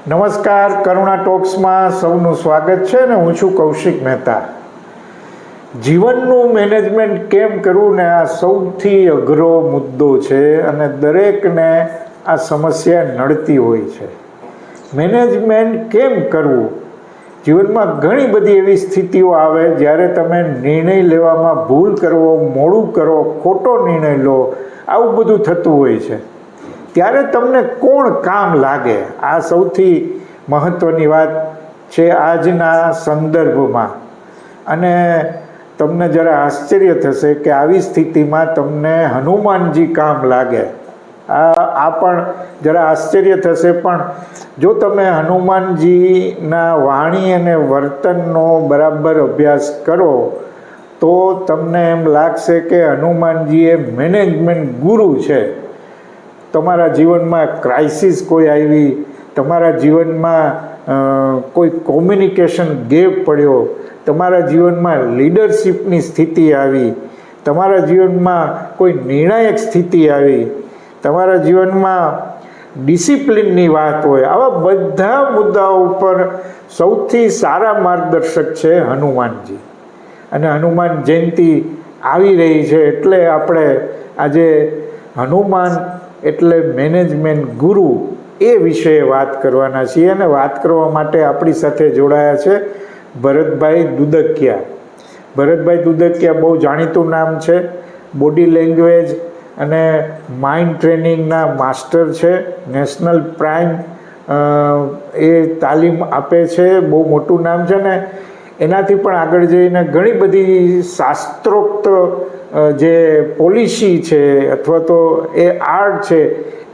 નમસ્કાર, કરુણા ટોક્સમાં સૌનું સ્વાગત છે ને હું છું કૌશિક મહેતા. જીવનનું મેનેજમેન્ટ કેમ કરવું ને આ સૌથી અઘરો મુદ્દો છે અને દરેકને આ સમસ્યા નડતી હોય છે. મેનેજમેન્ટ કેમ કરવું? જીવનમાં ઘણી બધી એવી સ્થિતિઓ આવે જ્યારે તમે નિર્ણય લેવામાં ભૂલ કરો, મોડું કરો, ખોટો નિર્ણય લો, આવું બધું થતું હોય છે. ત્યારે તમને કોણ કામ લાગે? આ સૌથી મહત્ત્વની વાત છે આજના સંદર્ભમાં. અને તમને જરા આશ્ચર્ય થશે કે આવી સ્થિતિમાં તમને હનુમાનજી કામ લાગે. આ પણ જરા આશ્ચર્ય થશે, પણ જો તમે હનુમાનજીના વાણી અને વર્તનનો બરાબર અભ્યાસ કરો તો તમને એમ લાગશે કે હનુમાનજી એ મેનેજમેન્ટ ગુરુ છે. તમારા જીવનમાં ક્રાઇસિસ કોઈ આવી, તમારા જીવનમાં કોઈ કોમ્યુનિકેશન ગેપ પડ્યો, તમારા જીવનમાં લીડરશિપની સ્થિતિ આવી, તમારા જીવનમાં કોઈ નિર્ણાયક સ્થિતિ આવી, તમારા જીવનમાં ડિસિપ્લિનની વાત હોય, આવા બધા મુદ્દાઓ ઉપર સૌથી સારા માર્ગદર્શક છે હનુમાનજી. અને હનુમાન જયંતિ આવી રહી છે એટલે આપણે આજે હનુમાન એટલે મેનેજમેન્ટ ગુરુ એ વિશે વાત કરવાના છીએ. અને વાત કરવા માટે આપણી સાથે જોડાયા છે ભરતભાઈ દુદકિયા. ભરતભાઈ દુદકિયા બહુ જાણીતું નામ છે. બોડી લેંગ્વેજ અને માઇન્ડ ટ્રેનિંગના માસ્ટર છે. નેશનલ પ્રાઇમ એ તાલીમ આપે છે. બહુ મોટું નામ છે ને એનાથી પણ આગળ જઈને ઘણી બધી શાસ્ત્રોક્ત જે પોલિસી છે અથવા તો એ આર્ટ છે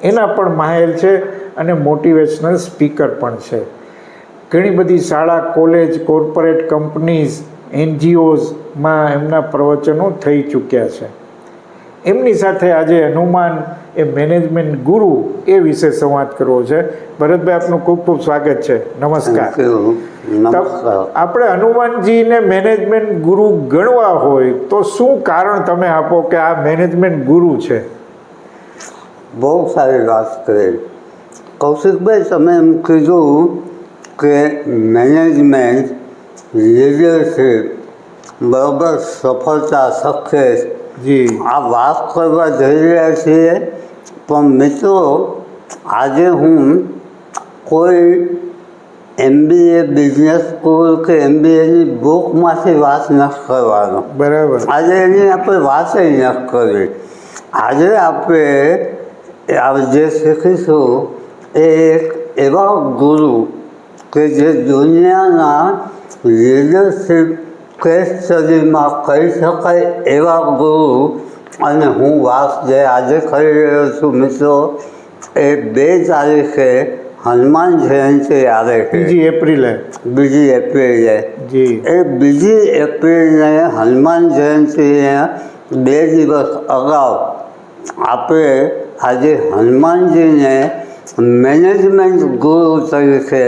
એના પણ માહેર છે અને મોટિવેશનલ સ્પીકર પણ છે. ઘણી બધી શાળા, કોલેજ, કોર્પોરેટ કંપનીઝ, NGOsમાં એમના પ્રવચનો થઈ ચૂક્યા છે. એમની સાથે આજે હનુમાન એ મેનેજમેન્ટ ગુરુ એ વિશે સંવાદ કરવો છે. ભરતભાઈ, આપનું ખૂબ ખૂબ સ્વાગત છે. નમસ્કાર. આપણે હનુમાનજીને મેનેજમેન્ટ ગુરુ ગણવા હોય તો શું કારણ તમે આપો કે આ મેનેજમેન્ટ ગુરુ છે? બહુ સારી વાત કરી કૌશિકભાઈ. તમે એમ કીધું કે મેનેજમેન્ટ, લીડરશિપ, બરાબર, સફળતા, સક્સેસ, આ વાત કરવા જઈ રહ્યા છીએ. પણ મિત્રો, આજે હું કોઈ MBA બિઝનેસ સ્કૂલ કે MBAની બુકમાંથી વાત નથી કરવાનો. બરાબર. આજે એની આપણે વાત નથી કરવી. આજે આપણે જે શીખીશું એ એક એવા ગુરુ કે જે દુનિયાના લીડરશિપ કેસ સ્ટડીમાં કહી શકાય એવા ગુરુ. અને હું વાત જે આજે કરી રહ્યો છું મિત્રો, એ 2 તારીખે હનુમાન જયંતિ આવે છે. 2 એપ્રિલે. 2 એપ્રિલે. જી. એ 2 એપ્રિલને હનુમાન જયંતિને 2 દિવસ અગાઉ આપણે આજે હનુમાનજીને મેનેજમેન્ટ ગુરુ તરીકે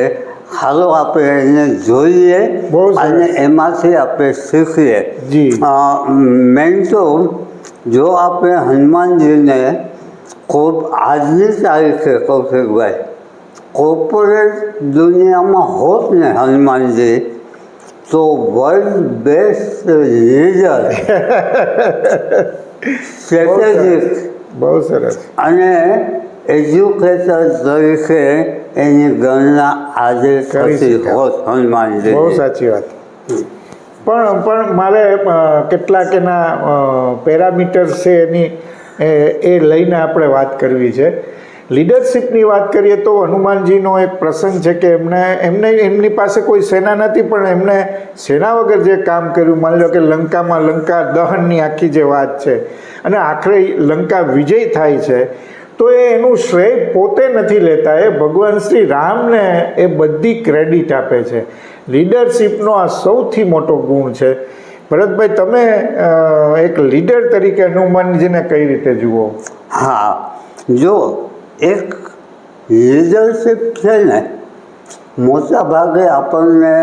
હાલો આપણે એને જોઈએ અને એમાંથી આપણે શીખીએ. મેન તો જો આપણે હનુમાનજીને ખૂબ આજની તારીખે કૌશિકભાઈ કોર્પોરેટ દુનિયામાં હોત ને હનુમાનજી, તો વર્લ્ડ બેસ્ટ લીડર, સ્ટ્રેટેજિક, બહુ સરસ, અને એજ્યુકેટર તરીકે એની ગણના આજે થતી હોત હનુમાનજી. બહુ સાચી વાત. પણ મારે કેટલાક એના પેરામીટર્સ છે એની એ લઈને આપણે વાત કરવી છે. લીડરશિપની વાત કરીએ તો હનુમાનજીનો એક પ્રસંગ છે કે એમની પાસે કોઈ સેના નથી, પણ એમને સેના વગર જે કામ કર્યું, માની લો કે લંકામાં લંકા દહનની આખી જે વાત છે અને આખરે લંકા વિજય થાય છે, તો એનું શ્રેય પોતે નથી લેતા, એ ભગવાન શ્રી રામને એ બધી ક્રેડિટ આપે છે. લીડરશિપનો આ સૌથી મોટો ગુણ છે. ભરતભાઈ, તમે એક લીડર તરીકે હનુમાનજીને કઈ રીતે જુઓ? હા, જો એક લીડરશિપ છે ને, મોટા ભાગે આપણને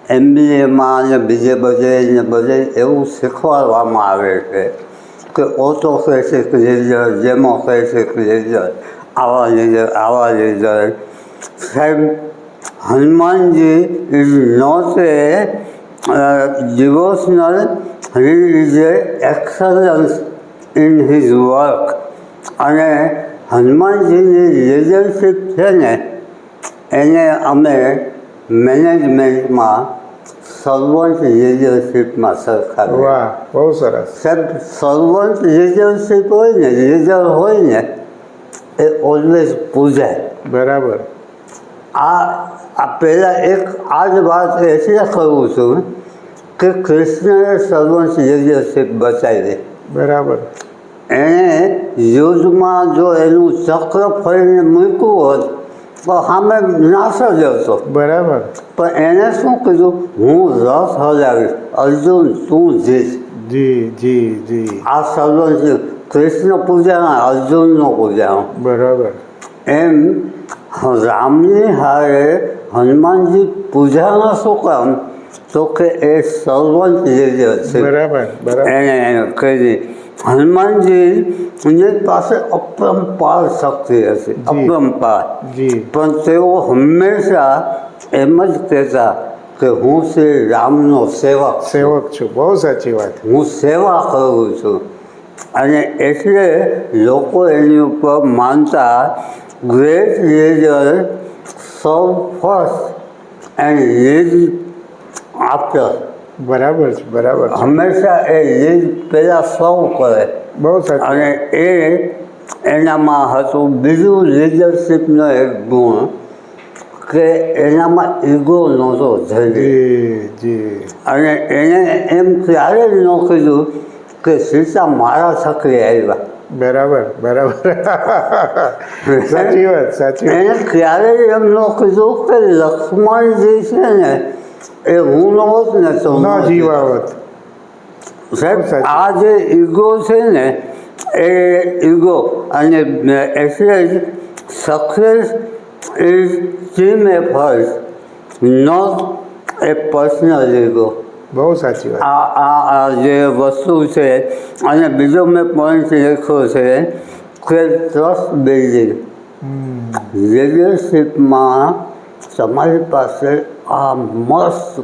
MBAમાં અને બીજે બધે એવું શીખવાડવામાં આવે છે કે ઓટોક્રેટિક લીડર, ડેમોક્રેટિક લીડર, આવા લીડર, સાહેબ Hanumanji is not a devotional, he is a excellence in his work. અને હનુમાનજીની લીડરશીપ છે ને એને અમે મેનેજમેન્ટમાં સર્વન્ટ લીડરશીપમાં સરખાવીએ. વાહ, બહુ સરસ. સાહેબ સર્વન્ટ લીડરશીપ હોય ને, લીડર હોય ને એ ઓલવેઝ પૂજાય. બરાબર. આ પહેલાં એક આ જ વાત એટલે કરું છું કે કૃષ્ણએ સર્વન્ટ લીડરશીપ બતાવી. બરાબર. એણે યુદ્ધમાં જો એનું ચક્ર ફરીને મૂક્યું હોત તો સામે નાશ જ હતો. બરાબર. પણ એણે શું કીધું, હું રથ હલાવીશ, અર્જુન તું જીત. જી જી જી. આ સર્વન્ટ કૃષ્ણ પૂજાના, અર્જુનનો પૂજાનો. બરાબર. એમ રામની હારે હનુમાનજી પૂજાના શું કામ, તો કે એ સર્વન્ટ લીડર છે. બરાબર. બરાબર. એણે કહી હનુમાનજીની પાસે અપરંપાર શક્તિ હશે, અપરંપાર. જી. પણ તેઓ હંમેશા એમ જ કહેતા કે હું શ્રી રામનો સેવક છું. બહુ સાચી વાત. હું સેવા કરું છું. અને એટલે લોકો એની ઉપર માનતા ગ્રેટ લીડર સર્વ ફર્સ્ટ એન્ડ લીડ આફ્ટર. બરાબર છે. બરાબર છે. હંમેશા એ લીડ પહેલાં સર્વ કરે. બહુ સાચું. અને એનામાં હતું બીજું લીડરશીપનો એક ગુણ કે એનામાં ઈગો નહોતો જલ્દી. જી જી. અને એણે એમ ક્યારે જ ન કીધું કે સીતા મારા થકી આવ્યા. બરાબર. બરાબર. સાચી વાત. સાચી વાત. એણે ક્યારેય એમ ન કીધું કે લક્ષ્મણજી છે ને એ હું ન હોત ને તો ન જીવાવત. સાહેબ આ જે ઈગો છે ને એ ઈગો, અને એટલે જ success is team effort, not a personal ego. બહુ સાચી વાત. આ જે વસ્તુ છે. અને બીજો મેં પોઈન્ટ લખ્યો છે કે ટ્રસ્ટ બિલ્ડિંગ. લીડરશીપમાં તમારી પાસે આ મસ્ત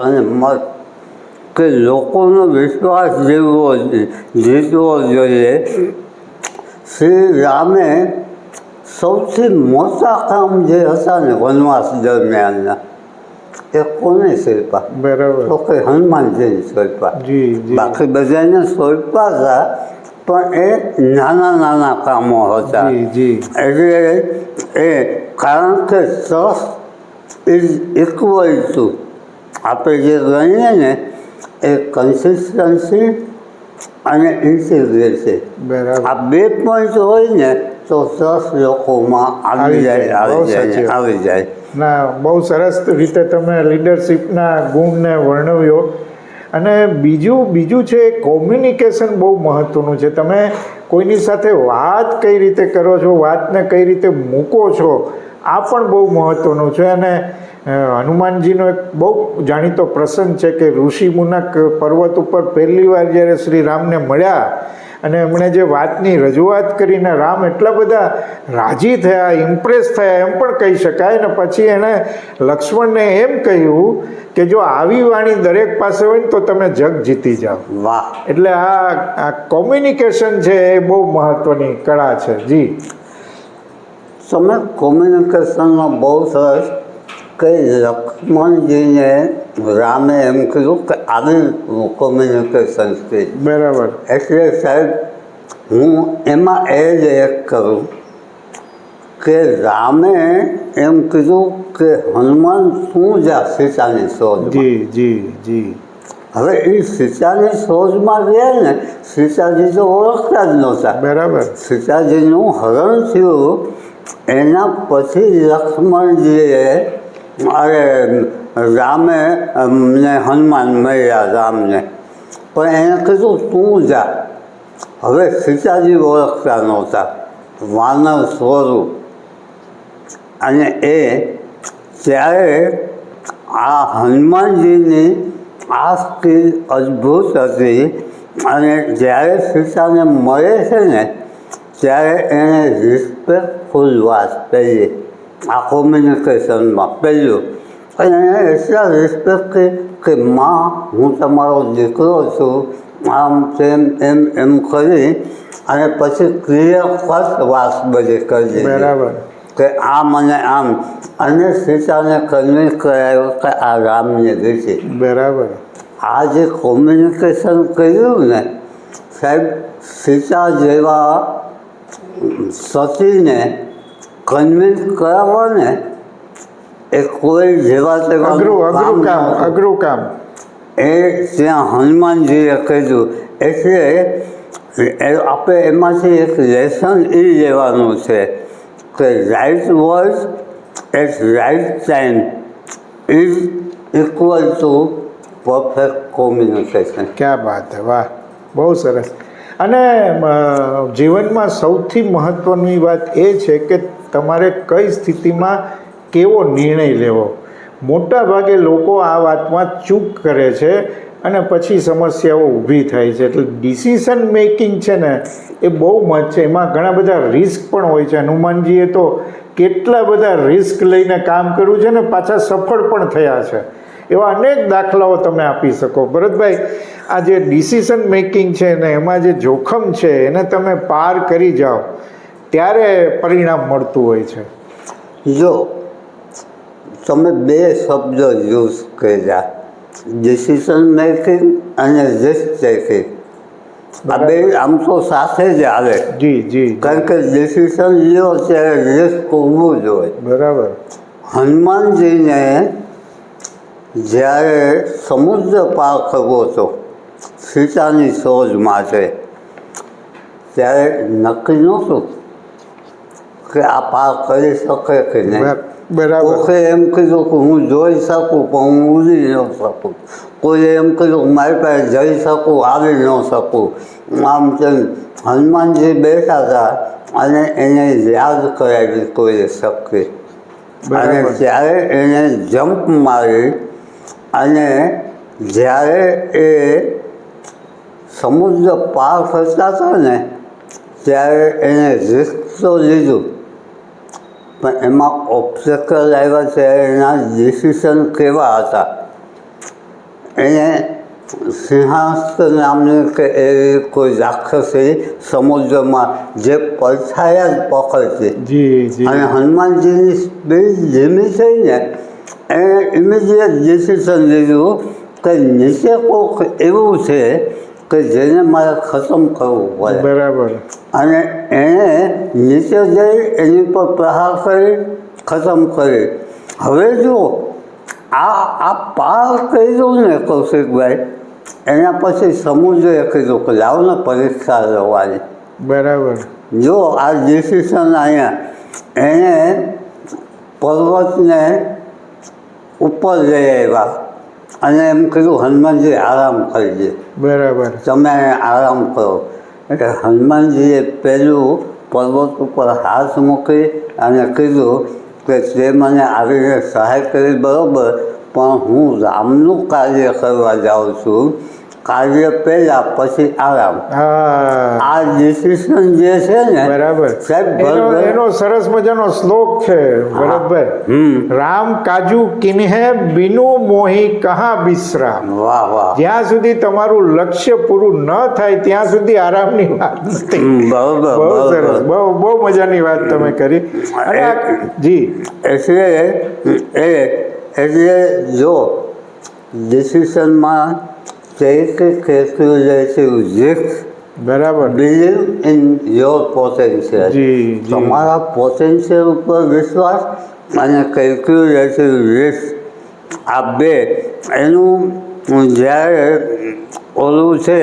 અને મસ્ત કે લોકોનો વિશ્વાસ જીતવો જોઈએ. શ્રી રામે સૌથી મોટા કામ જે હતા ને વનવાસ દરમિયાનના, એ કોને સોંપ્યા? બરાબર. તો કે હનુમાનજીને સોંપ્યા. જી જી. બાકી બધાને સોંપ્યા હતા પણ એ નાના કામો હતા. જી જી. એટલે એ કારણ કે ટ્રસ્ટ ઇઝ ઇક્વલ ટુ આપણે જે ગણીએ ને એ કન્સિસ્ટન્સી અને ઇન્ટિગ્રિટી. બરાબર. આ બે પોઈન્ટ હોય ને તો ટ્રસ્ટ લોકોમાં આવી જાય. ના, બહુ સરસ રીતે તમે લીડરશીપના ગુણને વર્ણવ્યો. અને બીજું છે કોમ્યુનિકેશન બહુ મહત્ત્વનું છે. તમે કોઈની સાથે વાત કઈ રીતે કરો છો, વાતને કઈ રીતે મૂકો છો, આ પણ બહુ મહત્ત્વનું છે. અને હનુમાનજીનો એક બહુ જાણીતો પ્રસંગ છે કે ઋષિ મુનક પર્વત ઉપર પહેલી વાર જ્યારે શ્રી રામને મળ્યા અને એમણે જે વાતની રજૂઆત કરીને રામ એટલા બધા રાજી થયા, ઇમ્પ્રેસ થયા એમ પણ કહી શકાય. ને પછી એણે લક્ષ્મણને એમ કહ્યું કે જો આવી વાણી દરેક પાસે હોય ને તો તમે જગ જીતી જાઓ. વાહ. એટલે આ કોમ્યુનિકેશન છે એ બહુ મહત્ત્વની કળા છે. જી. તમે કોમ્યુનિકેશનનો બહુ સરસ કે લક્ષ્મણજીને રામે એમ કીધું કે આવી કોમ્યુનિકેશન સ્કીલ. બરાબર. એટલે સાહેબ હું એમાં એ જ એક કરું કે રામે એમ કીધું કે હનુમાન તું જા સીતાની શોધમાં. જી જી જી. હવે એ સીતાની શોધમાં ગયા ને, સીતાજી તો ઓળખતા જ નહોતા. બરાબર. સીતાજીનું હરણ થયું એના પછી લક્ષ્મણજીએ રામે ને હનુમાન મળ્યા રામને, પણ એને કીધું તું જા. હવે સીતાજી ઓળખતા નહોતા, વાનર સ્વરૂપ. અને ત્યારે આ હનુમાનજીની આ સ્કીલ અદ્ભુત હતી. અને જ્યારે સીતાને મળે છે ને ત્યારે એણે રિસ્પેક્ટફુલ વાત કરી આ કોમ્યુનિકેશનમાં પહેલું. અને એને એટલા રિસ્પેક્ટ કે માં હું તમારો દીકરો છું આમ તેમ એમ કરી અને પછી ક્લિયર વાત બધી કરી દીધી બરાબર. કે આમ અને આમ. અને સીતાને કન્વિન્સ કરાયો કે આ રામની રીતે. બરાબર. આ જે કોમ્યુનિકેશન કર્યું ને સાહેબ, સીતા જેવા સતીને કન્વિન્સ કરાવવા ને એ કોઈ જેવા તેવા અઘરું કામ. એ ત્યાં હનુમાનજીએ કહ્યું. એટલે આપણે એમાંથી એક લેસન એ લેવાનું છે કે right word at right time is equal to perfect communication. ક્યાં બાત હે, વાહ, બહુ સરસ. અને જીવનમાં સૌથી મહત્ત્વની વાત એ છે કે તમારે કઈ સ્થિતિમાં કેવો નિર્ણય લેવો. મોટા ભાગે લોકો આ વાતમાં ચૂક કરે છે અને પછી સમસ્યાઓ ઊભી થાય છે. એટલે ડિસિઝન મેકિંગ છે ને એ બહુ મત છે. એમાં ઘણા બધા રિસ્ક પણ હોય છે. હનુમાનજીએ તો કેટલા બધા રિસ્ક લઈને કામ કર્યું છે ને પાછા સફળ પણ થયા છે. એવા અનેક દાખલાઓ તમે આપી શકો. ભરતભાઈ, આ જે ડિસિઝન મેકિંગ છે ને એમાં જે જોખમ છે એને તમે પાર કરી જાઓ ત્યારે પરિણામ મળતું હોય છે. જો તમે બે શબ્દ યુઝ કર્યા, ડિસિઝન મેકિંગ અને રિસ્ક ટેકિંગ. આ બે આમ તો સાથે જ આવે. જી જી. કારણ કે ડિસિઝન લ્યો ત્યારે રિસ્ક હોવું જોઈએ. બરાબર. હનુમાનજીને જ્યારે સમુદ્ર પાર કરવો હતો સીતાની શોધ માટે, ત્યારે નક્કી નહોતું કે આ પાર કરી શકે કે નહીં. બરાબર. કોઈએ એમ કીધું કે હું જોઈ શકું પણ હું ઉડી ન શકું. કોઈએ એમ કીધું કે મારી પાસે જઈ શકું આવી ન શકું. આમ તેમ હનુમાનજી બેઠા હતા અને એને યાદ કરાવી કોઈએ શક્તિ. અને ત્યારે એને જમ્પ મારી અને જ્યારે એ સમુદ્ર પાર કરતા હતા ને ત્યારે એને રિસ્ક તો લીધું પણ એમાં ઓબ્સ્ટેકલ આવ્યા ત્યારે એના ડિસિઝન કેવા હતા. એને સિંહાસ્ત નામની કે એવી કોઈ રાક્ષસી સમુદ્રમાં જે પડછાયા જ પકડતી અને હનુમાનજીની સ્પીડ ધીમી થઈ ને એને ઇમિડિયેટ ડિસિઝન લીધું કે નીચે કોઈક એવું છે કે જેને મારે ખતમ કરવું પડે. બરાબર. અને એણે નીચે જઈ એની પર પ્રહાર કરી ખતમ કરી. હવે જુઓ આ પાર કર્યું ને કૌશિકભાઈ, એના પછી સમુદ્રે કીધું કે લાવો ને પરીક્ષા લેવાની. બરાબર. જો આ ડિસિઝન અહીંયા એણે પર્વતને ઉપર લઈ આવ્યા અને એમ કીધું હનુમાનજી આરામ કરી દે. બરાબર. તમે આરામ કરો. એટલે હનુમાનજીએ પહેલું પર્વત ઉપર હાથ મૂકી અને કીધું કે તે મને આવીને સહાય કરી બરાબર, પણ હું રામનું કાર્ય કરવા જાઉં છું. કાર્ય પહેલાં પછી આરામ. આ ડિસિઝન જે છે ને બરાબર સાહેબ, એનો સરસ મજાનો શ્લોક છે ભરતભાઈ. રામ કાજુ કિન્હે બિનુ મોહી કહા વિશ્રામ. વાહ વાહ. જ્યાં સુધી તમારું લક્ષ્ય પૂરું ન થાય ત્યાં સુધી આરામની વાત નથી. બરોબર. બહુ સરસ, બહુ મજાની વાત તમે કરી. અને જી એટલે જો ડિસિઝનમાં બરાબર. Believe in your potential. તમારા પોટેન્શિયલ ઉપર વિશ્વાસ અને કેલ્ક્યુલેટિવ રિસ્ક, આ બે એનું જ્યારે ઓલું છે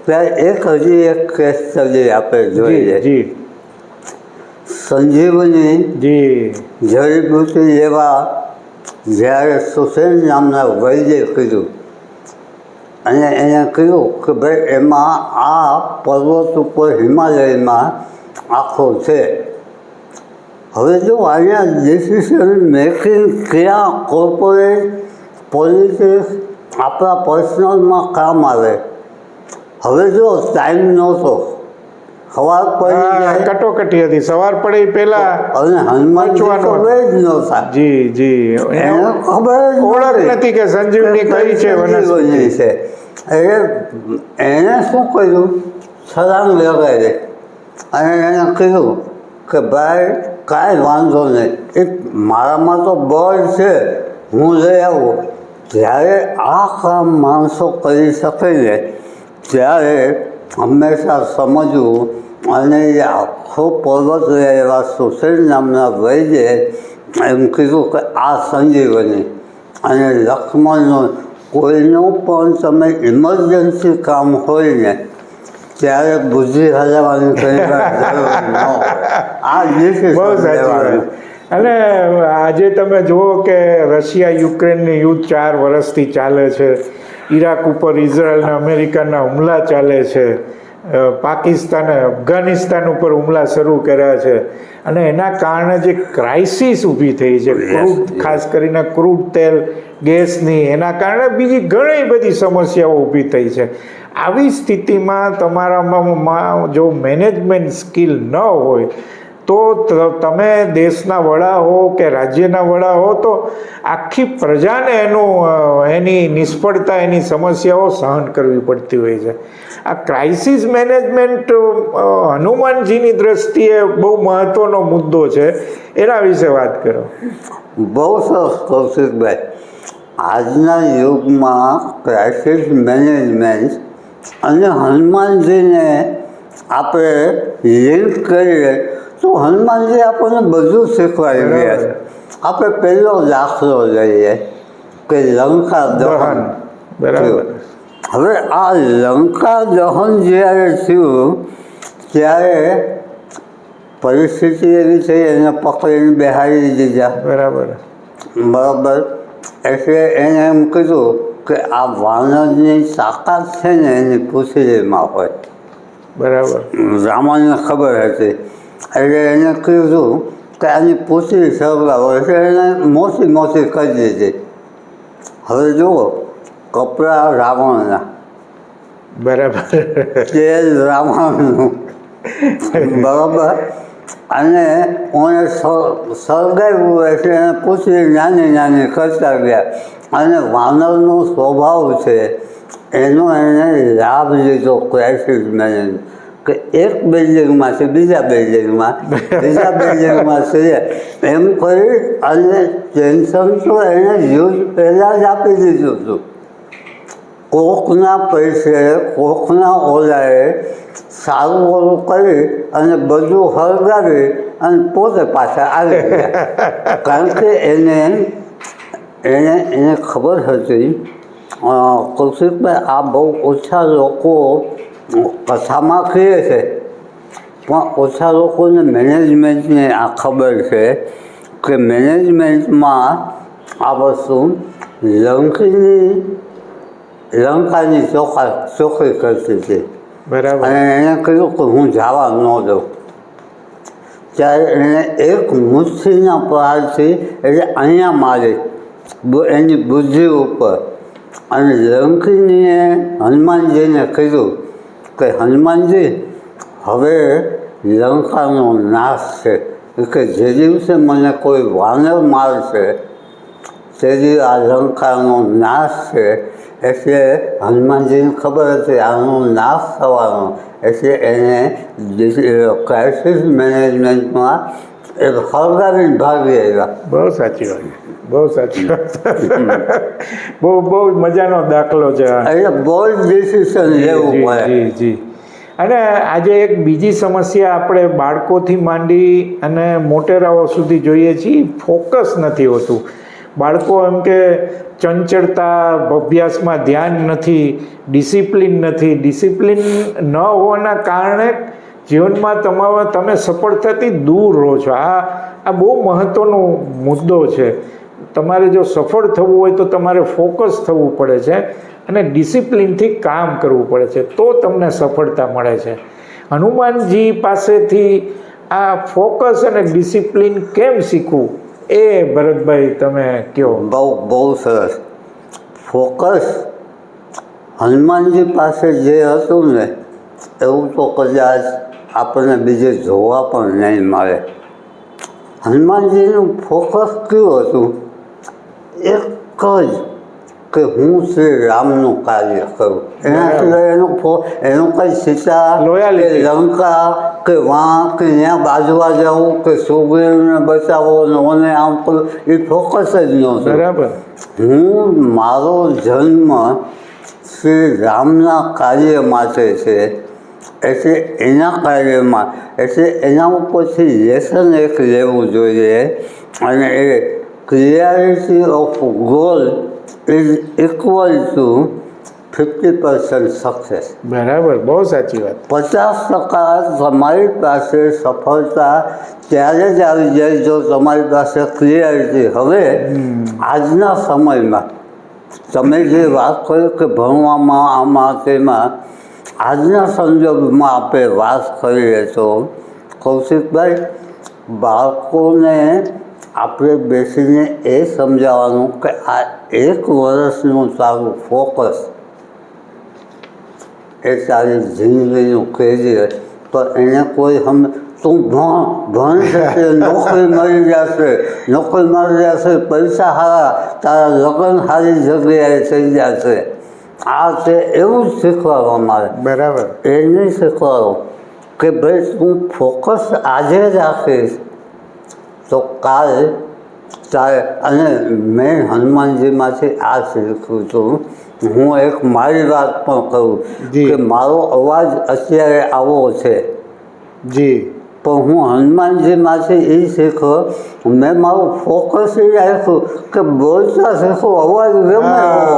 ત્યારે હજી એક કેસ સ્ટડી આપણે જોઈએ. સંજીવની જડીબુટી લેવા જ્યારે સુસેન નામના વૈદ્ય કીધું અને એને કહ્યું કે ભાઈ એમાં આ પર્વત ઉપર હિમાલયમાં આખો છે. હવે જો અહીંયા ડિસિઝન મેકિંગ ક્યાં કોર્પોરેટ પોલિટિક્સ આપણા પર્સનલમાં કામ આવે. હવે જો ટાઈમ નહોતો, સવાર પડી જાય કટોકટી હતી, સવાર પડે એ પહેલા અને હનુમાનજી તો પહોંચવાનું વેજ નહોતા. જી જી એને ખબર જ ઓળખ નથી કે સંજીવની કઈ છે વનસ્પતિ. છે. એટલે એને શું કર્યું, છલાંગ લગાવી અને એને કીધું કે ભાઈ કાંઈ વાંધો નહીં, એ મારામાં તો બળ છે, હું લઈ આવું. જ્યારે આ કામ માણસો કરી શકે ને ત્યારે હંમેશા સમજવું. અને એ આખો પર્વત એવા સુશીલ નામના વૈદ્ય એમ કીધું કે આ સંજીવની. અને લક્ષ્મણનો કોઈનું પણ તમે ઇમરજન્સી કામ હોય ને ત્યારે બુદ્ધિ હલાવવાની કંઈ જરૂર ન હોય. આ બહુ સાચી વાત. અને આજે તમે જુઓ કે રશિયા યુક્રેનની યુદ્ધ 4 વર્ષથી ચાલે છે, ઈરાક ઉપર ઇઝરાયલ અને અમેરિકાના હુમલા ચાલે છે, પાકિસ્તાને અફઘાનિસ્તાન ઉપર હુમલા શરૂ કર્યા છે, અને એના કારણે જે ક્રાઇસિસ ઊભી થઈ છે, ક્રૂડ ખાસ કરીને ક્રૂડ તેલ ગેસની, એના કારણે બીજી ઘણી બધી સમસ્યાઓ ઊભી થઈ છે. આવી સ્થિતિમાં તમારામાં જો મેનેજમેન્ટ સ્કિલ ન હોય તો તમે દેશના વડા હો કે રાજ્યના વડા હો તો આખી પ્રજાને એની નિષ્ફળતા, એની સમસ્યાઓ સહન કરવી પડતી હોય છે. આ ક્રાઇસિસ મેનેજમેન્ટ હનુમાનજીની દ્રષ્ટિએ બહુ મહત્વનો મુદ્દો છે, એના વિશે વાત કરો. બહુ સરસ કૌશિકભાઈ. આજના યુગમાં ક્રાઇસિસ મેનેજમેન્ટ અને હનુમાનજીને આપણે લિંક કરીએ તો હનુમાનજી આપણને બધું શીખવાડી રહ્યા છે. આપણે પહેલો દાખલો લઈએ કે લંકા દહન. બરાબર. હવે આ લંકા દહન જ્યારે થયું ત્યારે પરિસ્થિતિ એવી થઈ, એને પકડીને બેહાડી દીધા. બરાબર. એટલે એને એમ કીધું કે આ વાનરની તાકાત છે ને એની પૂંછડીમાં હોય. બરાબર. રામાને ખબર હતી એટલે એને કીધું કે આની પૂંછડી સળગાવો, એટલે એને મોટી મોટી કરી દીધી. હવે જુઓ, કપડાં રાવણના, બરાબર, તેલ રાવણનું, બરાબર. અને ઓને સળગાવ્યું એટલે એને પૂંછડી નાની નાની કરતા ગયા. અને વાનરનો સ્વભાવ છે એનો એને લાભ લીધો ક્રાઇસિસ મેનેજમેન્ટ, કે એક બિલ્ડિંગમાંથી બીજા બિલ્ડિંગમાં, બીજા બિલ્ડિંગમાં એમ કરી અને ટેન્શન તો એને યુદ્ધ પહેલાં જ આપી દીધું હતું. કોકના પૈસે, કોકના ઓલાએ સારું ઓલું કરી અને બધું હળગાવી અને પોતે પાછા આવી ગયા. કારણ કે એને ખબર હતી. કૌશિકભાઈ, આ બહુ ઓછા લોકો કથામાં કહે છે, પણ ઓછા લોકોને મેનેજમેન્ટને આ ખબર છે કે મેનેજમેન્ટમાં આ વસ્તુ લંકાની ચોખ્ખી કરતી હતી. બરાબર. અને એને કહ્યું કે હું જવા ન દઉં. ત્યારે એને એક મુઠ્ઠીના પ્રહારથી એટલે અહીંયા મારી એની બુદ્ધિ ઉપર. અને લંકીનીએ હનુમાનજીને કીધું કે હનુમાનજી, હવે લંકાનો નાશ છે, કે જે દિવસે મને કોઈ વાનર મારશે તેથી આ લંકાનો નાશ છે. એટલે હનુમાનજીને ખબર હતી આનો નાશ થવાનો, એટલે એને ક્રાઇસિસ મેનેજમેન્ટમાં એક હળગાવીને ભાગી આવ્યા. બહુ સાચી વાત, બહુ સાચી વાત. બહુ મજાનો દાખલો છે. એટલે બોલ્ડ ડિસિઝન લેવું પડે. જી જી. અને આજે એક બીજી સમસ્યા આપણે બાળકોથી માંડી અને મોટેરાઓ સુધી જોઈએ છીએ, ફોકસ નથી હોતું. બાળકો એમ કે ચંચળતા, અભ્યાસમાં ધ્યાન નથી, ડિસિપ્લિન નથી. ડિસિપ્લિન ન હોવાના કારણે જીવનમાં તમે સફળતાથી દૂર રહો છો. આ બહુ મહત્ત્વનો મુદ્દો છે. તમારે જો સફળ થવું હોય તો તમારે ફોકસ થવું પડે છે અને ડિસિપ્લિનથી કામ કરવું પડે છે, તો તમને સફળતા મળે છે. હનુમાનજી પાસેથી આ ફોકસ અને ડિસિપ્લિન કેમ શીખવું એ ભરતભાઈ તમે કહો. બહુ સરસ. ફોકસ હનુમાનજી પાસે જે હતું ને એવું તો કદાચ આપણને બીજે જોવા પણ નહીં મળે. હનુમાનજીનું ફોકસ કેવું હતું? એક જ કે હું શ્રી રામનું કાર્ય કરું. એના સિવાય એનું કંઈ સીતા કે લંકા કે વાં કે ત્યાં બાજવા જવું કે સુગ્રીવને બચાવો ઓને આમ કરું, એ ફોકસ જ નહોતું. બરાબર. હું મારો જન્મ શ્રી રામના કાર્ય માટે છે, એટલે એના કાર્યમાં, એટલે એના ઉપરથી લેસન એક લેવું જોઈએ. અને એ clarity of goal is equal to 50% success. બરાબર, બહુ સાચી વાત. 50% તમારી પાસે સફળતા ત્યારે જ આવી જાય જો તમારી પાસે ક્લિયરિટી. હવે આજના સમયમાં તમે જે વાત કરી કે ભણવામાં આમાં તેમાં, આજના સંજોગોમાં આપણે વાત કરીએ તો કૌશિકભાઈ, બાળકોને આપણે બેસીને એ સમજાવવાનું કે આ 1 વર્ષનું તારું ફોકસ એ તારી જિંદગીનું કેરિયર. તો એને કોઈ તું ભણશે, નોકરી મળી જશે, નોકરી મળી જશે, પૈસા સારા, તારા લગ્ન સારી જગ્યાએ થઈ જશે, આ તે એવું જ શીખવાડવા મારે. બરાબર. એ નહીં શીખવાડો કે ભાઈ તું ફોકસ આજે રાખીશ તો કાલ તારે. અને મેં હનુમાનજીમાંથી આ શીખ્યું છું. હું એક મારી વાત પણ કહું કે મારો અવાજ અત્યારે આવો છે જી, પણ હું હનુમાનજીમાંથી એ શીખ્યો, મેં મારું ફોકસ એ રાખ્યું કે બોલતા શીખું, અવાજ ગમે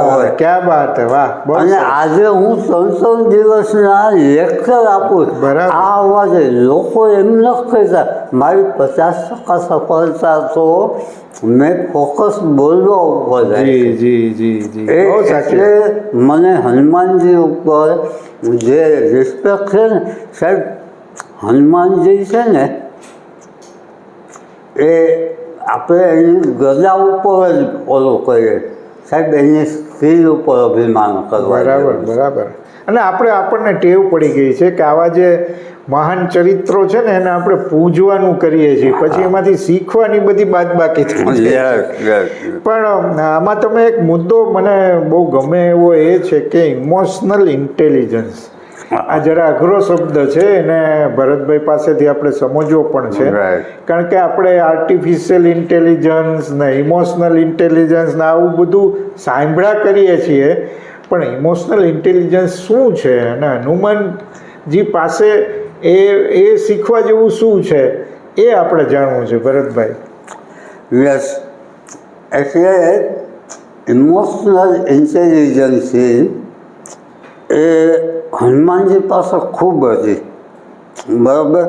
હોય. ક્યાં બાત હે, વાહ. અને આજે હું 3 દિવસના લેક્ચર આપું. આ અવાજે લોકો એમ ન કહેતા મારી 50% સફળતા તો મેં ફોકસ બોલવા ઉપર. એટલે મને હનુમાનજી ઉપર જે રિસ્પેક્ટ છે ને સાહેબ, હનુમાનજી છે ને એ આપણે એની ગદા ઉપર જ ઓલું કરીએ સાહેબ, એની સ્ત્રી ઉપર અભિમાન કરવા. બરાબર, બરાબર. અને આપણને ટેવ પડી ગઈ છે કે આવા જે મહાન ચરિત્રો છે ને એને આપણે પૂજવાનું કરીએ છીએ, પછી એમાંથી શીખવાની બધી બાદબાકી થઈ જાય. પણ આમાં તમે એક મુદ્દો મને બહુ ગમે એવો એ છે કે ઇમોશનલ ઇન્ટેલિજન્સ. આ જરા અઘરો શબ્દ છે, એને ભરતભાઈ પાસેથી આપણે સમજવો પણ છે. કારણ કે આપણે આર્ટિફિશિયલ ઇન્ટેલિજન્સ ને ઇમોશનલ ઇન્ટેલિજન્સ ને આવું બધું સાંભળ્યા કરીએ છીએ, પણ ઇમોશનલ ઇન્ટેલિજન્સ શું છે અને હનુમાનજી પાસે એ શીખવા જેવું શું છે એ આપણે જાણવું છે ભરતભાઈ. યસ, એટલે ઇમોશનલ ઇન્ટેલિજન્સ એ હનુમાનજી પાસે ખૂબ હતી. બરાબર.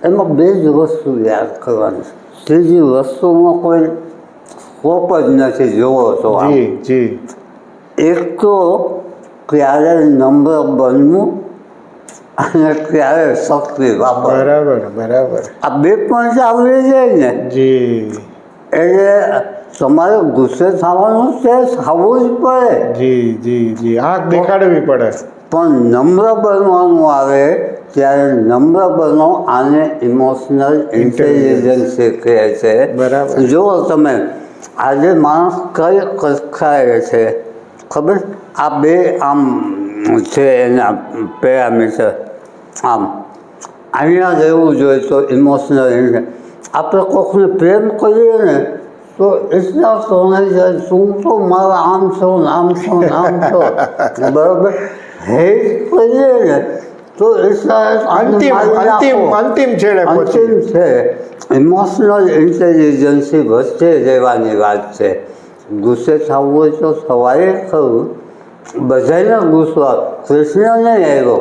એમાં 2 જ વસ્તુ યાદ કરવાની છે, ત્રીજી વસ્તુનો કોઈ સ્કોપ જ નથી જોવો તો. જી. એક તો ક્યારે નમ્ર બનવું અને ક્યારે શક્તિ વાપરવી. બરાબર, બરાબર. આ 2 પણ આવડી જાય ને જી, એટલે તમારે ગુસ્સે થવાનું છે, થવું જ પડે. જી. આંખ દેખાડવી પડે. પણ નમ્ર બનવાનું આવે ત્યારે નમ્ર બનો. આને ઇમોશનલ ઇન્ટેલિજન્સ કહે છે. બરાબર. જો તમે આજે માણસ કઈ કક્ષાએ છે ખબર? આ 2 આમ છે એના પેરામીટર. આમ અહીંયા રહેવું જોઈએ તો ઇમોશનલ. આપણે કોઈકને પ્રેમ કરીએ ને તો એટલા સોનાઈ જાય, તું તો મારા આમ છો ને આમ છો ને આમ છો. બરાબર. હેટ કરીએ ને તો એટલા અંતિમ છેડે છે. ઇમોશનલ ઇન્ટેલિજન્સી વચ્ચે રહેવાની વાત છે. ગુસ્સે થવું હોય તો સવારે ખરું, બધાને ગુસ્સો. કૃષ્ણને આવ્યો,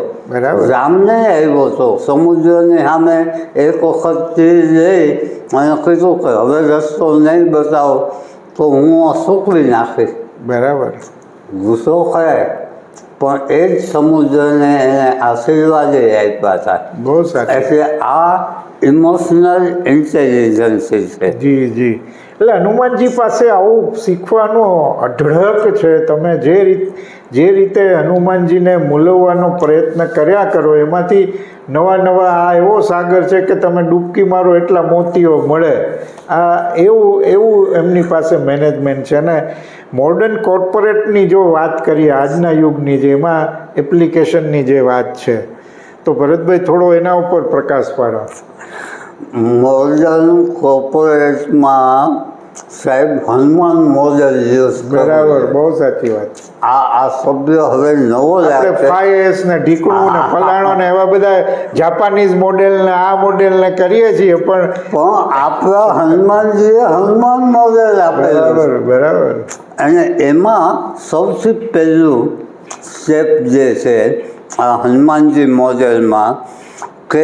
રામને આવ્યો તો સમુદ્રની સામે એક વખત તીર લઈ અને કીધું કે હવે રસ્તો નહીં બતાવો તો હું સૂકવી નાખીશ. બરાબર. ગુસ્સો કરાય, પણ એ જ સમુદ્રને એને આશીર્વાદ આપ્યા હતા. બહુ સારું. એટલે આ ઇમોશનલ ઇન્ટેલિજન્સ છે. જી. એટલે હનુમાનજી પાસે આવું શીખવાનો અઢળક છે. તમે જે જે રીતે હનુમાનજીને મૂલવવાનો પ્રયત્ન કર્યા કરો એમાંથી નવા નવા આ એવો સાગર છે કે તમે ડૂબકી મારો એટલા મોતીઓ મળે. આ એવું એમની પાસે મેનેજમેન્ટ છે. અને મોડર્ન કોર્પોરેટની જો વાત કરીએ આજના યુગની જે એમાં એપ્લિકેશનની જે વાત છે તો ભરતભાઈ થોડો એના ઉપર પ્રકાશ પાડો. મોડર્ન કોર્પોરેટમાં સાહેબ હનુમાન મોડેલ યુઝ બરાબર, બહુ સાચી વાત. આ શબ્દ હવે નવો આપણે લાગે. 5S ને ઢીકણું ને ફલાણો ને એવા બધા જાપાનીઝ મોડેલ ને આ મોડેલ ને કરીએ છીએ પણ આપણા હનુમાનજીએ હનુમાન મોડેલ બરાબર આપેલું. બરાબર. અને એમાં સૌથી પહેલું સ્ટેપ જે છે આ હનુમાનજી મોડેલમાં કે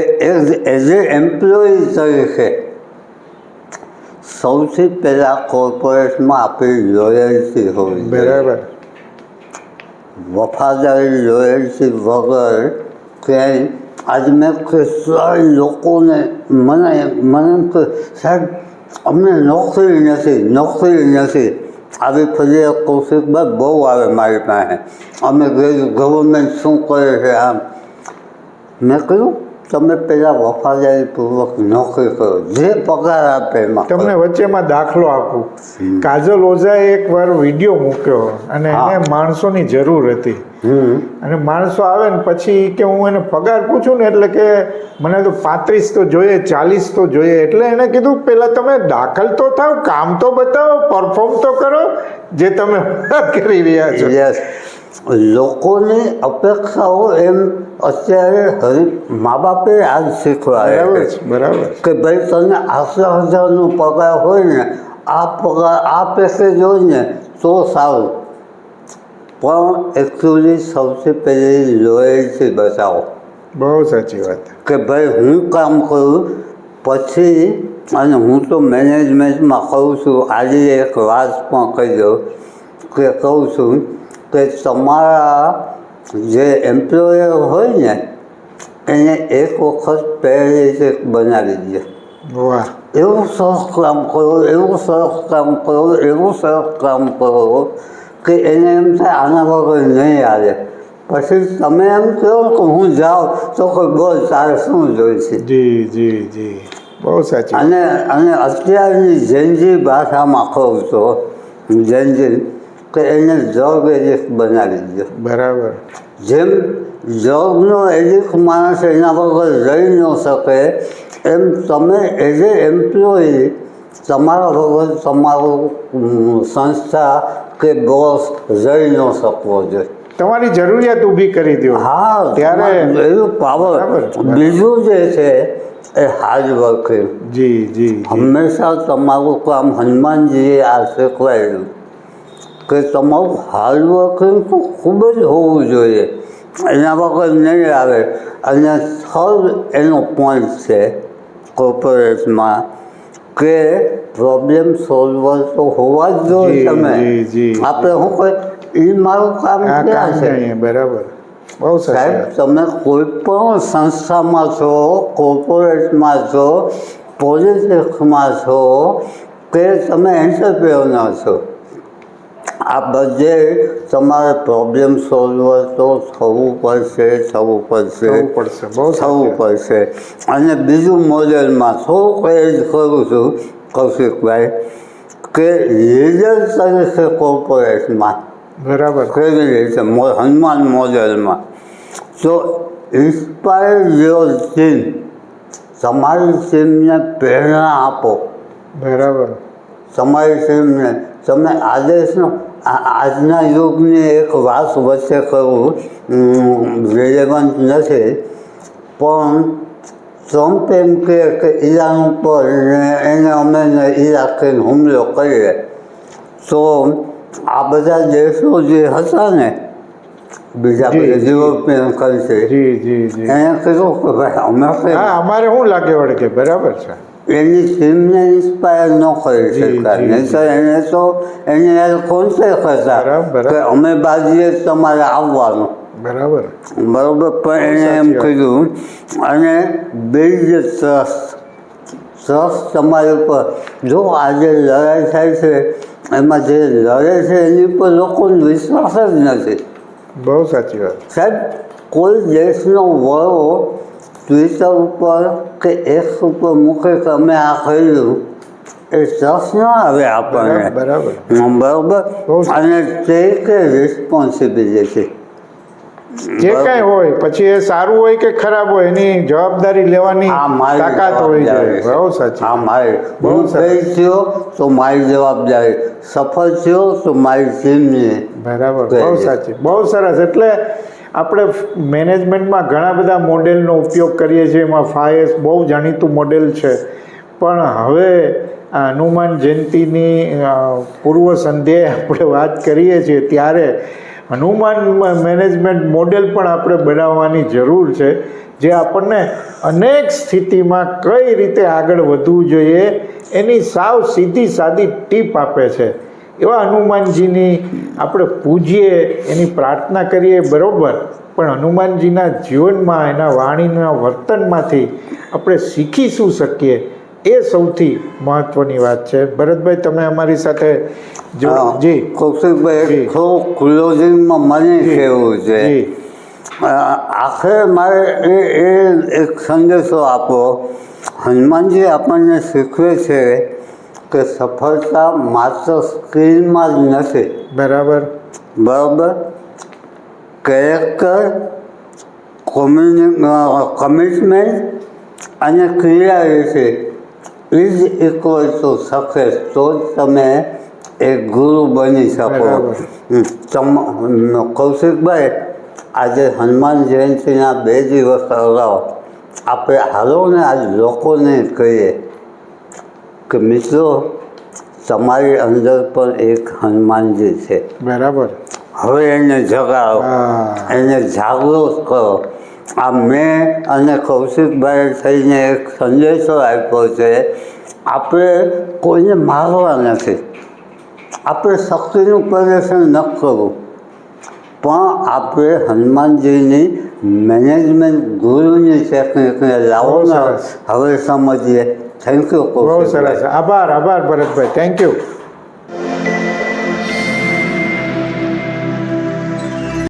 એઝ એ એમ્પ્લોયી તરીકે સૌથી પહેલાં કોર્પોરેટમાં આપણી લોયલ્ટી હોવી જોઈએ. બરાબર. વફાદારી લોયલ્ટી વગર ક્યાંય આજે મેં કેટલાય લોકોને મને એમ કે સાહેબ અમને નોકરી નથી આવી ફરિયાદ કૌશિકભાઈ બહુ આવે મારી પાસે. અમે ગવર્મેન્ટ શું કરે છે આમ. મેં કહ્યું તમે પહેલાં વફાદારીપૂર્વક નોકરી કરો, જે પગાર આપે એમાં. તમને વચ્ચેમાં દાખલો આપું. કાજલ ઓઝાએ એકવાર વિડીયો મૂક્યો અને એને માણસોની જરૂર હતી અને માણસો આવે ને પછી કે હું એને પગાર પૂછું ને એટલે કે મને તો 35 તો જોઈએ, 40 તો જોઈએ. એટલે એણે કીધું પહેલાં તમે દાખલ તો થાવ, કામ તો બતાવો, પરફોર્મ તો કરો જે તમે કરી રહ્યા છો. લોકોની અપેક્ષાઓ એમ અત્યારે મા બાપે આજ શીખવાડે છે. બરાબર કે ભાઈ તને 8,000નો પગાર હોય ને આ પગાર આ પેકેજ હોય ને તો સારું. પણ એકચ્યુઅલી સૌથી પહેલી લોયલ્ટી બતાવો. બહુ સાચી વાત. કે ભાઈ હું કામ કરું પછી, અને હું તો મેનેજમેન્ટમાં કહું છું, આજે એક વાત પણ કહી દઉં કે કહું છું કે તમારા જે એમ્પ્લોયર હોય ને એને એક વખત પહેલી બનાવી દે. વાહ. એવું સરસ કામ કરો કે એને એમ થાય આના વગર નહીં આવે. પછી તમે એમ કહો કે હું જાઉં તો કોઈ બોલ તારે શું જોઈશે. જી બહુ સાચી. અને અત્યારની જેનજી ભાષામાં કહું તો જેનજી કે એને જોબ એડિક્ટ બનાવી દો. બરાબર. જેમ જોબનો એડિક્ટ માણસ એના વગર રહી ન શકે એમ તમે એઝ એ એમ્પ્લોયી તમારા વગર તમારું સંસ્થા કે બોસ રહી ન શકવો જોઈએ. તમારી જરૂરિયાત ઊભી કરી દો. હા, ત્યારે એવું પાવર. બીજું જે છે એ હાર્ડ વર્કિંગ. જી હંમેશા તમારું કામ હનુમાનજીએ આ શીખવાડ્યું કે તમારું હાર્ડ વર્કિંગ તો ખૂબ જ હોવું જોઈએ, એના વગર નહીં આવે. અને થર્ડ એનો પોઈન્ટ છે કોર્પોરેટમાં કે પ્રોબ્લેમ સોલ્વર તો હોવા જ જોઈએ. તમે આપણે શું કહે એ મારું કામ ક્યાં છે. બરાબર. બહુ સાહેબ તમે કોઈ પણ સંસ્થામાં છો, કોર્પોરેટમાં છો, પોલિટિક્સમાં છો કે તમે એન્ટરપ્રેન્યોર છો, આ બધે તમારે પ્રોબ્લેમ સોલ્વર તો થવું પડશે. અને બીજું મોડેલમાં થોડુંક એડ કરું છું કૌશિકભાઈ કે લીડર તરીકે કોર્પોરેટમાં બરાબર કેવી રીતે હનુમાન મોડેલમાં તો ઇન્સ્પાયર યોર ટીમ. તમારી ટીમને પ્રેરણા આપો. બરાબર. તમારી ટીમને તમે આદેશનો આજના યુગની એક વાત વચ્ચે કરવું રિલેવન્ટ નથી પણ ટ્રમ્પ એમ કહે કે ઈરાન ઉપર એને અમે ઈરાકને હુમલો કરીએ તો આ બધા દેશો જે હતા ને બીજા બધા યુરોપિયન કન્ટ્રી એને કીધું કે ભાઈ અમારે શું લાગે વળે કે બરાબર છે. એની ટીમને ઇન્સ્પાયર ન કરી શકાય. નહીં તો એને તો એને કોન્ટેક્ટ હતા કે અમે બાજુએ તમારે આવવાનું. બરાબર. પણ એણે એમ કીધું અને બિલ્ડ ટ્રસ્ટ તમારી ઉપર. જો આજે લડાઈ થાય છે એમાં જે લડે છે એની ઉપર લોકોનો વિશ્વાસ જ નથી. બહુ સાચી વાત. સાહેબ કોઈ દેશનો વડો ટ્વિટર ઉપર કે એક્સ ઉપર મૂકે કે અમે આ કર્યું એ રસ ન આવે આપણને. બરાબર. બરાબર. બહુ સારું. અને તે કે રિસ્પોન્સિબિલિટી જે કાંઈ હોય પછી એ સારું હોય કે ખરાબ હોય એની જવાબદારી લેવાની આ મારી તાકાત હોવી જોઈએ. જવાબદારી છે. બહુ સાચી. આ મારી બહુ હું સરસ. ફેલ થયો તો મારી જવાબદારી, સફળ થયો તો મારી ટીમની. બરાબર. બહુ બહુ સાચી. બહુ સરસ. એટલે આપણે મેનેજમેન્ટમાં ઘણા બધા મોડેલનો ઉપયોગ કરીએ છીએ. એમાં 5S બહુ જાણીતું મોડેલ છે. પણ હવે આ હનુમાન જયંતીની પૂર્વ સંધ્યાએ આપણે વાત કરીએ છીએ ત્યારે હનુમાન મેનેજમેન્ટ મોડેલ પણ આપણે બનાવવાની જરૂર છે, જે આપણને અનેક સ્થિતિમાં કઈ રીતે આગળ વધવું જોઈએ એની સાવ સીધી સાદી ટીપ આપે છે. એવા હનુમાનજીની આપણે પૂજીએ, એની પ્રાર્થના કરીએ બરાબર, પણ હનુમાનજીના જીવનમાં એના વાણીના વર્તનમાંથી આપણે શીખી શું શકીએ એ સૌથી મહત્ત્વની વાત છે. ભરતભાઈ, તમે અમારી સાથે જી કૌશિકભાઈ, થોડું ક્લોઝિંગમાં મને કહેવું છે. જી આખરે મારે એ એક સંદેશો આપો. હનુમાનજી આપણને શીખવે છે કે સફળતા માત્ર સ્ક્રીનમાં જ નથી. બરાબર. બરાબર. કેરેક્ટર, કમિટમેન્ટ અને clarity is equal to success. તો જ તમે એક ગુરુ બની શકો. કૌશિકભાઈ, આજે હનુમાન જયંતિના 2 દિવસ અગાઉ આપણે હાલો ને આજ લોકોને કહીએ કે મિત્રો, તમારી અંદર પણ એક હનુમાનજી છે. બરાબર. હવે એને જગાડો, એને જાગૃત કરો. આ મેં અને કૌશિકભાઈ થઈને એક સંદેશો આપ્યો છે. આપણે કોઈને મારવા નથી, આપણે શક્તિનું પ્રદર્શન ન કરવું, પણ આપણે હનુમાનજીની મેનેજમેન્ટ ગુરુની ટેકનિકને લાવો ને હવે સમજીએ. Thank you. બહુ સરસ. આભાર ભરતભાઈ. Thank you.